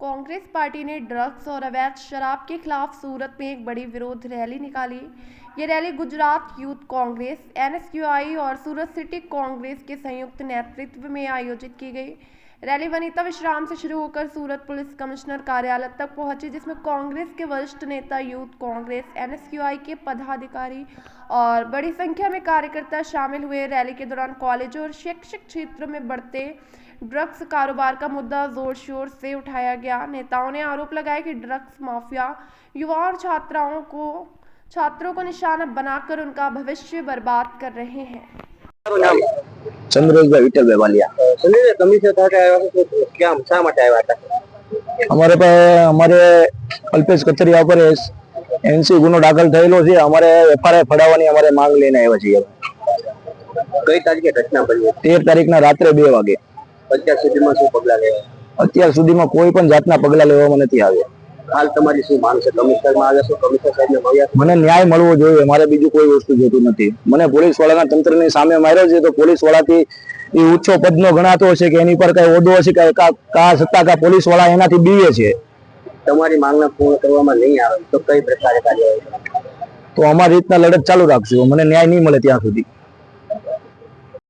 Congress party ने drugs और अवैध शराब के खिलाफ सूरत में एक बड़ी विरोध रैली निकाली। ये rally Gujarat youth Congress, NSUI और सूरत सिटी कांग्रेस के संयुक्त नेतृत्व में आयोजित की गई। रैली वनिता विश्राम से शुरू होकर सूरत पुलिस कमिश्नर कार्यालय तक पहुंची, जिसमें कांग्रेस के वरिष्ठ नेता, यूथ कांग्रेस, एनएसयूआई के पदाधिकारी और बड़ी संख्या में कार्यकर्ता शामिल हुए। रैली के दौरान कॉलेजों और शैक्षिक क्षेत्रों में बढ़ते ड्रग्स कारोबार का मुद्दा जोर शोर से उठाया गया। नेताओं ने आरोप लगाया कि ड्रग्स माफिया युवा और छात्रों को निशाना बनाकर उनका भविष्य बर्बाद कर रहे हैं। चंद्रेश भाई विठल भाई वालिया। संजय कमिश्नर साहब आया तो क्या शा માટે આવ્યા હતા? અમારે પાસે અમારે અલ્પેશ કચરિયા પર એનસી ગુનો દાખલ થયેલો છે। અમારે એફઆરઆઈ ફડાવવાની અમારે માંગ લઈને આવ્યા છીએ। કઈ તારીખે ઘટના બની? 13 તારીખના રાત્રે 2 વાગે। અત્યાર સુધીમાં શું પગલા લેવા? અત્યાર સુધીમાં કોઈ પણ જાતના પગલા લેવામાં નથી આવ્યા। હાલ તમારી શું માંગ છે? કમિશનરમાં આવ્યા છો, કમિશનર સાહેબને મળ્યા? મને ન્યાય મળવો જોઈએ, મારે બીજું કોઈ વસ્તુ જોતું નથી। મને પોલીસ વાળાના તંત્રની સામે માર્યો છે તો પોલીસ વાળાથી એ ઊંચો પદનો ગણાતો હશે કે એની પર કઈ હોદ્દો હશે કે કા સત્તા કા પોલીસ વાળા એનાથી બીવે છે। તમારી માંગને પૂર્ણ કરવામાં નહીં આવે તો કઈ પ્રકારે કાર્યવાહી? તો અમારી રીતના લડત ચાલુ રાખશું। મને ન્યાય નહીં મળે ત્યાં સુધી।